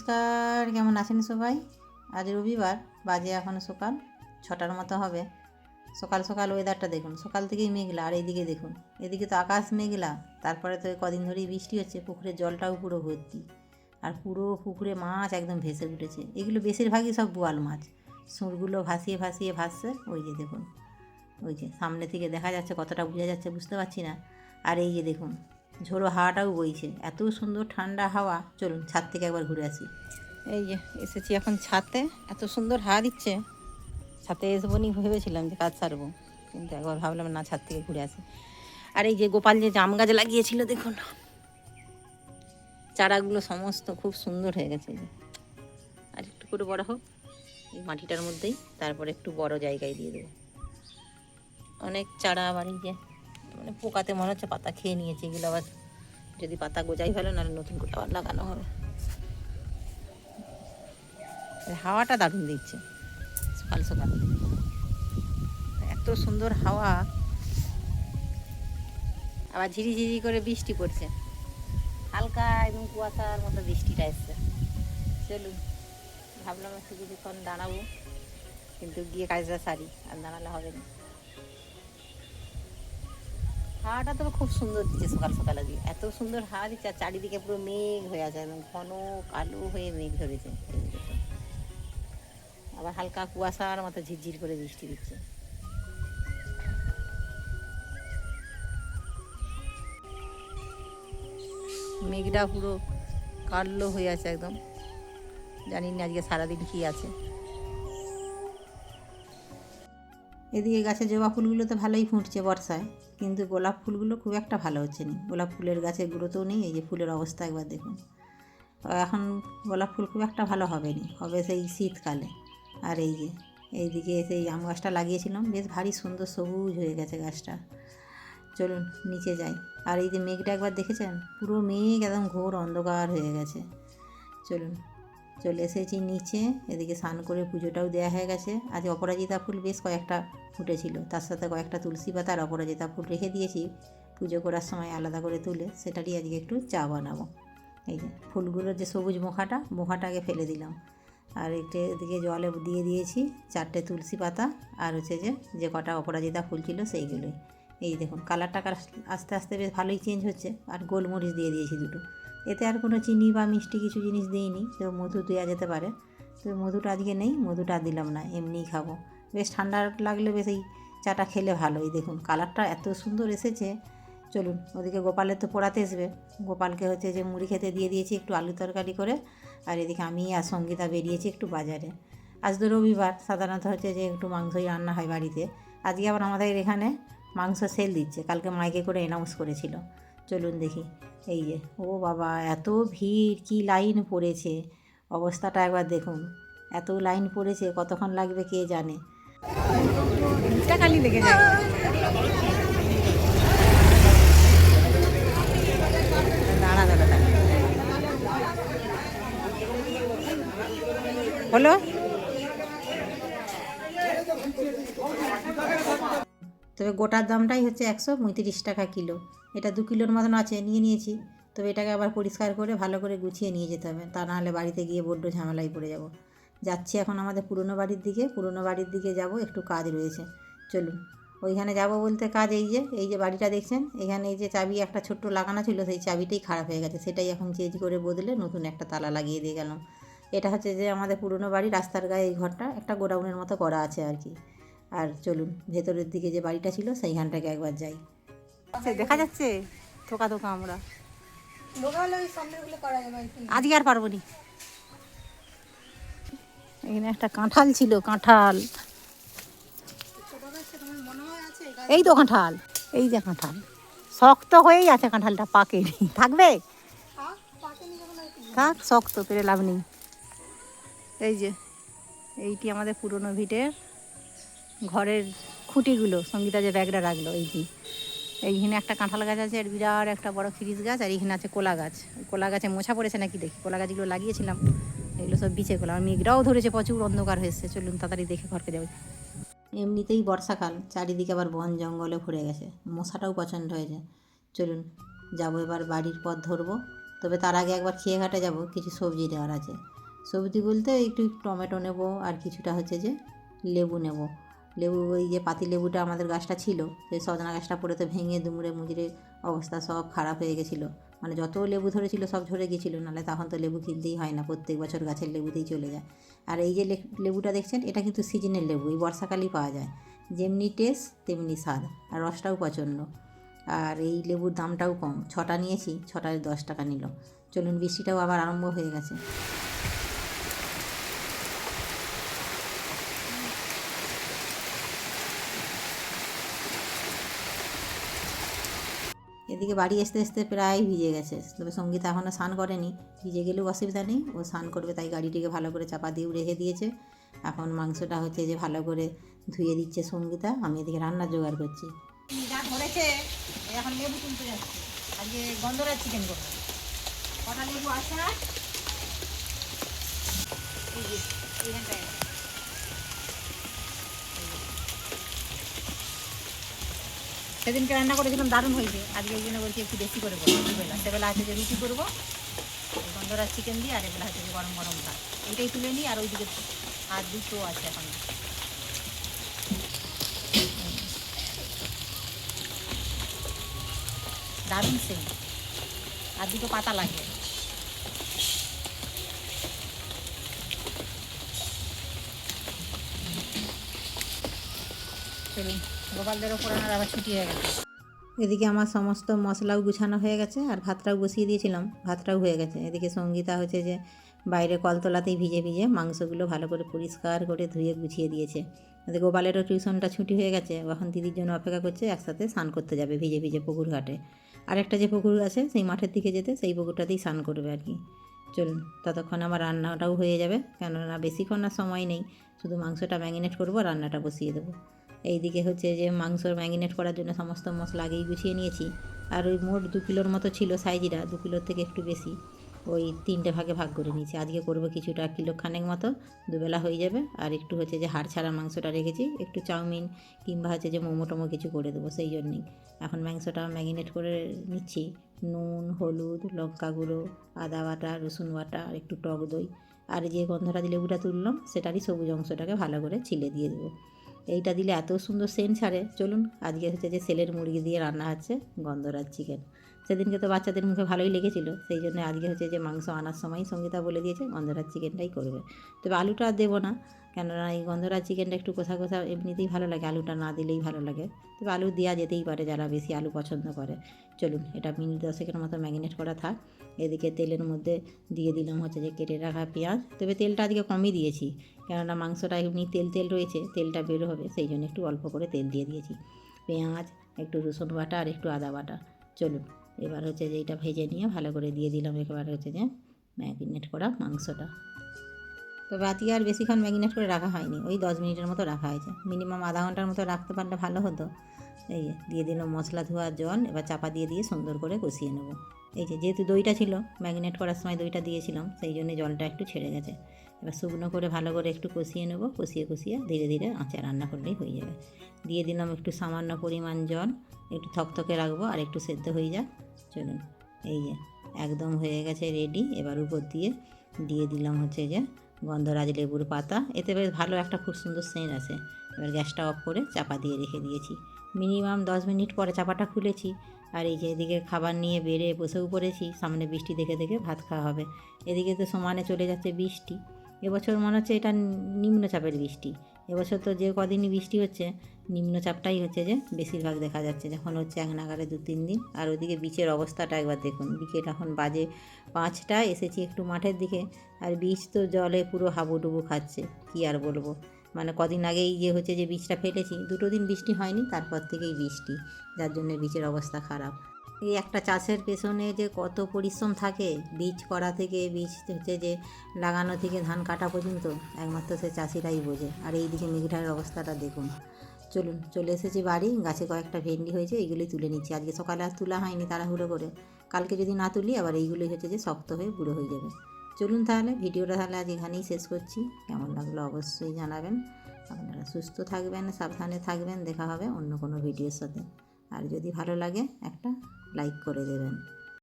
নমস্কার, কেমন আছেন সবাই? আজ রবিবার, বাজে এখন সকাল 6টার মতো হবে। সকাল সকাল ওয়েদারটা দেখুন, সকাল থেকেই মেঘলা। আর এইদিকে দেখুন, এদিকে তো আকাশ মেঘলা, তারপরে তো কদিন ধরেই বৃষ্টি হচ্ছে, পুকুরের জলটাও পুরো ভর্তি। আর পুরো পুকুরে মাছ একদম ভেসে উঠেছে। এগুলো বেশিরভাগই সব বোয়াল মাছ। সুরগুলো ভাসিয়ে ভাসিয়ে ভাসছে। ওই যে দেখুন, ওই যে সামনে থেকে দেখা যাচ্ছে, কতটা বোঝা যাচ্ছে বুঝতে পারছি না। আর এই যে দেখুন, ঝোড়ো হাওয়াটাও বইছে, এত সুন্দর ঠান্ডা হাওয়া। চলুন ছাদ থেকে একবার ঘুরে আসি। এই যে এসেছি এখন ছাদে, এত সুন্দর হাওয়া দিচ্ছে। ছাদে আসবো নি ভেবেছিলাম যে কাজ সারবো, কিন্তু একবার ভাবলাম না, ছাদ থেকে ঘুরে আসি। আর এই যে গোপাল যে জাম গাছ লাগিয়েছিল দেখুন, চারাগুলো সমস্ত খুব সুন্দর হয়ে গেছে। আর একটু করে বড় হোক এই মাটিটার মধ্যেই, তারপরে একটু বড় জায়গায় দিয়ে দেবো। অনেক চারা আবার এই যে মানে পোকাতে মনে হচ্ছে পাতা খেয়ে নিয়েছে। এগুলো আবার যদি পাতা গোজাই ভালো, নাহলে নতুন করে আবার লাগানো হবে। হাওয়াটা দারুণ দিচ্ছে সকাল সকাল, এত সুন্দর হাওয়া। আবার ঝিরিঝিরি করে বৃষ্টি পড়ছে, হালকা এবং কুয়াশার মতো বৃষ্টিটা এসছে। চলুন, ভাবলাম একটু কিছুক্ষণ দাঁড়াবো, কিন্তু গিয়ে কাজটা সারি, আর দাঁড়ালে হবে না। হাওয়াটা তো খুব সুন্দর দিচ্ছে সকাল সকালে, দিয়ে এত সুন্দর হাওয়া দিচ্ছে। আর চারিদিকে পুরো মেঘ হয়ে আছে, একদম ঘন কালো হয়ে মেঘ ধরেছে। আবার হালকা কুয়াশার মতো ঝিরঝির করে বৃষ্টি দিচ্ছে। মেঘটা পুরো কালো হয়ে আছে একদম, জানি না আজকে সারাদিন কি আছে। এদিকে গাছে জবা ফুলগুলো তো ভালোই ফুটছে বর্ষায়, কিন্তু গোলাপ ফুলগুলো খুব একটা ভালো হচ্ছে না। গোলাপ ফুলের গাছে গুঁড়োতেও নেই। এই যে ফুলের অবস্থা একবার দেখুন। এখন গোলাপ ফুল খুব একটা ভালো হবে না, হবে সেই শীতকালে। আর এই যে এইদিকে সেই আম গাছটা লাগিয়েছিলাম, বেশ ভারী সুন্দর সবুজ হয়ে গেছে গাছটা। চলুন নিচে যাই। আর এই যে মেঘটা একবার দেখেছেন, পুরো মেঘ একদম ঘোর অন্ধকার হয়ে গেছে। চলুন, চলে এসেছি নিচে। এদিকে স্নান করে পুজোটাও দেওয়া হয়ে গেছে। আজ অপরাজিতা ফুল বেশ কয়েকটা ফুটেছিল, তার সাথে কয়েকটা তুলসী পাতা আর অপরাজিতা ফুল রেখে দিয়েছি পুজো করার সময় আলাদা করে তুলে। সেটারই আজকে একটু চা বানাবো। এই যে ফুলগুলোর যে সবুজ মোখাটাকে ফেলে দিলাম। আর এদিকে জলে দিয়ে দিয়েছি 4টে তুলসী পাতা, আর হচ্ছে যে কটা অপরাজিতা ফুল ছিল সেইগুলোই। এই দেখুন কালারটা আস্তে আস্তে বেশ ভালোই চেঞ্জ হচ্ছে। আর গোলমরিচ দিয়ে দিয়েছি 2টো। এতে আর কোনো চিনি বা মিষ্টি কিছু জিনিস দিইনি, তো মধু দেওয়া যেতে পারে। তো মধুটা আজকে নেই, মধুটা দিলাম না, এমনিই খাবো। বেশ ঠান্ডা লাগলে বেশ এই চাটা খেলে ভালো। এই দেখুন কালারটা এত সুন্দর এসেছে। চলুন, ওদিকে গোপালের তো পড়াতে আসবে। গোপালকে হচ্ছে যে মুড়ি খেতে দিয়ে দিয়েছি একটু আলু তরকারি করে। আর এদিকে আমি আর সঙ্গীতা বেরিয়েছি একটু বাজারে। আজ তো রবিবার, সাধারণত হচ্ছে যে একটু মাংসই রান্না হয় বাড়িতে। আজকে আবার আমাদের এখানে মাংস সেল দিচ্ছে, কালকে মাইকে করে অ্যানাউন্স করেছিল। চলুন দেখি। এই যে ও বাবা, এত ভিড়, কি লাইন পড়েছে, অবস্থাটা একবার দেখুন। এত লাইন পড়েছে, কতক্ষণ লাগবে কে জানে। খালি লেগে যায়। দাঁড়া দাঁড়া দাঁড়া হলো। তবে গোটার দামটাই হচ্ছে 135 টাকা কিলো। এটা 2 কিলোর মতন আছে, নিয়ে নিয়েছি। তবে এটাকে আবার পরিষ্কার করে ভালো করে গুছিয়ে নিয়ে যেতে হবে, তা নাহলে বাড়িতে গিয়ে বড্ড ঝামেলায় পড়ে যাব। যাচ্ছি এখন আমাদের পুরনো বাড়ির দিকে যাব, একটু কাজ রয়েছে। চলুন, ওইখানে যাব বলতে কাজ এই যে বাড়িটা দেখছেন, এখানে এই যে চাবি একটা ছোট্ট লাগানো ছিল, সেই চাবিটাই খারাপ হয়ে গেছে। সেটাই এখন চেঞ্জ করে বদলে নতুন একটা তালা লাগিয়ে দিয়ে গেলাম। এটা হচ্ছে যে আমাদের পুরনো বাড়ি, রাস্তার গায়ে এই ঘরটা একটা গোডাউনের মতো করা আছে আর কি। আর চলুন, ভেতরের দিকে যে বাড়িটা ছিল সেইখানটাকে একবার যাই। দেখা যাচ্ছে থোকা আমরা আজকে আর পারবো নি। এখানে একটা কাঁঠাল ছিল, কাঁঠাল, এই তো কাঁঠাল, এই যে কাঁঠাল শক্ত হয়েই আছে, কাঁঠালটা পাকেনি। থাকবে থাক, শক্ত পেরে লাভ নেই। এই যে এইটি আমাদের পুরনো ভিটের ঘরের খুঁটিগুলো, সঙ্গীতা যে ব্যাগটা রাখলো। এইখানে একটা কাঁঠাল গাছ আছে, আর বিরাট একটা বড় খিরিস গাছ, আর এইখানে আছে কোলা গাছ। কোলা গাছে মোছা পড়েছে নাকি দেখি, কোলা গাছগুলো লাগিয়েছিলাম, এগুলো সব বিছে কোলা। আর মেঘটাও ধরেছে, প্রচুর অন্ধকার হয়েছে। চলুন তাড়াতাড়ি দেখে ঘরকে যাবে। এমনিতেই বর্ষাকাল, চারিদিকে আবার বন জঙ্গলে ভরে গেছে, মশাটাও প্রচণ্ড হয়েছে। চলুন যাবো, এবার বাড়ির পথ ধরবো। তবে তার আগে একবার খেয়ে ঘাটে যাবো, কিছু সবজি দেওয়ার আছে। সবজি বলতে একটু টমেটো নেব আর কিছুটা হচ্ছে যে লেবু নেব। লেবু ওই যে পাতি লেবুটা আমাদের গাছটা ছিল, সেই সজনা গাছটা পড়ে তো ভেঙে দুমড়ে মুচড়ে অবস্থা সব খারাপ হয়ে গেছিলো। মানে যত লেবু ধরেছিল সব ঝরে গেছিলো, নাহলে তখন তো লেবু কিনতেই হয় না, প্রত্যেক বছর গাছের লেবুতেই চলে যায়। আর এই যে লেবুটা দেখছেন, এটা কিন্তু সিজনের লেবু, এই বর্ষাকালেই পাওয়া যায়। যেমনি টেস্ট তেমনি স্বাদ, আর রসটাও প্রচণ্ড। আর এই লেবুর দামটাও কম, 6টা নিয়েছি, 6টায় 10 টাকা নিল। চলুন, বৃষ্টিটাও আবার আরম্ভ হয়ে গেছে। এদিকে বাড়ি আসতে আসতে প্রায় ভিজে গেছে, তবে সঙ্গীতা এখনও স্নান করেনি। ভিজে গেলেও অসুবিধা নেই, ও স্নান করবে, তাই গাড়িটিকে ভালো করে চাপা দিয়েও রেখে দিয়েছে। এখন মাংসটা হচ্ছে যে ভালো করে ধুয়ে দিচ্ছে সঙ্গীতা, আমি এদিকে রান্নার জোগাড় করছি। যা ধরেছে এখন লেবু তুলতে যাচ্ছি, আজকে গন্ধরাজ চিকেন করবো। কটা লেবু আছে এইখানটায়, সেদিনকে রান্না করেছিলাম, দারুণ হয়েছে। আজকে ওই জন্য বলছি একটু বেশি করে করবো। দুবেলা সেবেলা আছে যে রুটি করবো গন্ধরাজ চিকেন দিয়ে, আর এবেলা হচ্ছে যে গরম গরম ভাত। এইটাই তুলে নিই, আর ওইদিকে আর দুটো আছে এখন। দারুণ সেম, আর দুটো পাতা লাগবে। চলুন, গোপালদেরও পড়ানোর আবার ছুটি হয়ে গেছে। এদিকে আমার সমস্ত মশলাও গুছানো হয়ে গেছে, আর ভাতটাও বসিয়ে দিয়েছিলাম, ভাতটাও হয়ে গেছে। এদিকে সঙ্গীতা হচ্ছে যে বাইরে কলতলাতেই ভিজে ভিজে মাংসগুলো ভালো করে পরিষ্কার করে ধুয়ে গুছিয়ে দিয়েছে। এদিকে গোপালেরও টিউশনটা ছুটি হয়ে গেছে, এখন দিদির জন্য অপেক্ষা করছে, একসাথে স্নান করতে যাবে ভিজে ভিজে পুকুর ঘাটে। আরেকটা যে পুকুর আছে সেই মাঠের দিকে যেতে, সেই পুকুরটাতেই স্নান করবে আর কি। চলুন, ততক্ষণ আমার রান্নাটাও হয়ে যাবে, কেননা বেশিক্ষণ আর সময় নেই। শুধু মাংসটা ম্যারিনেট করবো, রান্নাটা বসিয়ে দেবো। এইদিকে হচ্ছে যে মাংসর ম্যারিনেট করার জন্য সমস্ত মশলা আগেই গুছিয়ে নিয়েছি। আর ওই মোট 2 কিলোর মতো ছিল সাইজিরা, 2 কিলোর থেকে একটু বেশি, ওই 3টে ভাগে ভাগ করে নিয়েছি। আজকে করবো কিছুটা, কিলো খানেক মতো, দুবেলা হয়ে যাবে। আর একটু হচ্ছে যে হাড় ছাড়া মাংসটা রেখেছি, একটু চাউমিন কিংবা হচ্ছে যে মোমো টোমো কিছু করে দেবো, সেই জন্যেই এখন মাংসটা ম্যারিনেট করে নিচ্ছি। নুন, হলুদ, লঙ্কা গুঁড়ো, আদা বাটা, রসুন বাটা, আর একটু টক দই, আর যে গন্ধরাজ লেবুটা তুললাম সেটারই সবুজ অংশটাকে ভালো করে ছিলে দিয়ে দেবো। এইটা দিলে এত সুন্দর সেন্ট ছাড়ে। চলুন, আজকে হচ্ছে যে সেলের মুরগি দিয়ে রান্না হচ্ছে গন্ধরাজ চিকেন। সেদিনকে তো বাচ্চাদের মুখে ভালোই লেগেছিলো, সেই জন্য আজকে হচ্ছে যে মাংস আনার সময় সঙ্গীতা বলে দিয়েছে গন্ধরাজ চিকেনটাই করবে। তবে আলুটা আর দেবো না, কেননা এই গন্ধরাজ চিকেনটা একটু কোথা কোথা এমনিতেই ভালো লাগে, আলুটা না দিলেই ভালো লাগে। তবে আলু দেওয়া যেতেই পারে যারা বেশি আলু পছন্দ করে। চলুন, এটা মিনিট 10-এর মতো ম্যারিনেট করা থাক। এদিকে তেলের মধ্যে দিয়ে দিলাম হচ্ছে যে কেটে রাখা পেঁয়াজ, তবে তেলটা আজকে কমই দিয়েছি, কেননা মাংসটা এমনি তেল তেল রয়েছে, তেলটা বের হবে, সেই জন্য একটু অল্প করে তেল দিয়ে দিয়েছি। পেঁয়াজ, একটু রসুন বাটা, আর একটু আদা বাটা। চলুন, এবার হচ্ছে যে এইটা ভেজে নিয়ে ভালো করে দিয়ে দিলাম একেবারে হচ্ছে যে ম্যারিনেট করা মাংসটা। তবে আজকে আর বেশিক্ষণ ম্যারিনেট করে রাখা হয়নি, ওই 10 মিনিটের মতো রাখা হয়েছে, মিনিমাম আধা ঘন্টার মতো রাখতে পারলে ভালো হতো। এই যে দিয়ে দিলাম মশলা ধোয়ার জল, এবার চাপা দিয়ে দিয়ে সুন্দর করে কষিয়ে নেবো। এই যে যেহেতু দইটা ছিল, ম্যারিনেট করার সময় দইটা দিয়েছিলাম, সেই জন্য জলটা একটু ছেড়ে গেছে। এবার শুকনো করে ভালো করে একটু কষিয়ে নেবো, কষিয়ে কষিয়ে ধীরে ধীরে আঁচে রান্না করলেই হয়ে যাবে। দিয়ে দিলাম একটু সামান্য পরিমাণ জল, একটু থকথকে রাখবো, আর একটু সেদ্ধ হয়ে যাক। চলুন, এই যে একদম হয়ে গেছে রেডি। এবার উপর দিয়ে দিয়ে দিলাম হচ্ছে যে গন্ধরাজ লেবুর পাতা, এতে বেশ ভালো একটা খুব সুন্দর সেন্ট আছে। এবার গ্যাসটা অফ করে চাপা দিয়ে রেখে দিয়েছি। মিনিমাম 10 মিনিট পরে চাপাটা খুলেছি। আর এই যে এদিকে খাবার নিয়ে বেড়ে বসেও পড়েছি, সামনে বৃষ্টি দেখে দেখে ভাত খাওয়া হবে। এদিকে তো সমানে চলে যাচ্ছে বৃষ্টি, এবছর মনে হচ্ছে এটা নিম্নচাপের বৃষ্টি। এবছর তো যে কদিনই বৃষ্টি হচ্ছে, নিম্নচাপটাই হচ্ছে যে বেশিরভাগ দেখা যাচ্ছে, যখন হচ্ছে এক নাগারে 2-3 দিন। আর ওইদিকে বীচের অবস্থাটা একবার দেখুন, বিকেল এখন বাজে 5টা, এসেছি একটু মাঠের দিকে, আর বীজ তো জলে পুরো হাবুডুবু খাচ্ছে, কী আর বলবো। মানে কদিন আগেই যে হচ্ছে যে বীজটা ফেলেছি, 2 দিন বৃষ্টি হয়নি, তারপর থেকেই বৃষ্টি, যার জন্য বীজের অবস্থা খারাপ। এই একটা চাষের পেছনে যে কত পরিশ্রম থাকে, বীজ করা থেকে বীজ হচ্ছে যে লাগানো থেকে ধান কাটা পর্যন্ত, একমাত্র সে চাষিরাই বোঝে। আর এই দিকে মেঘটার অবস্থাটা দেখুন। চলুন, চলে এসেছি বাড়ি, গাছে কয়েকটা ভেন্ডি হয়েছে, এইগুলোই তুলে নিচ্ছি। আজকে সকালে আর তোলা হয়নি তাড়াহুড়ো করে, কালকে যদি না তুলি আবার এইগুলোই হচ্ছে যে শক্ত হয়ে বুড়ো হয়ে যাবে। চলুন তাহলে, ভিডিওটা তাহলে আজ এখানেই শেষ করছি। কেমন লাগলো অবশ্যই জানাবেন। আপনারা সুস্থ থাকবেন, সাবধানে থাকবেন, দেখা হবে অন্য কোনো ভিডিওর সাথে। আর যদি ভালো লাগে একটা লাইক করে দেবেন।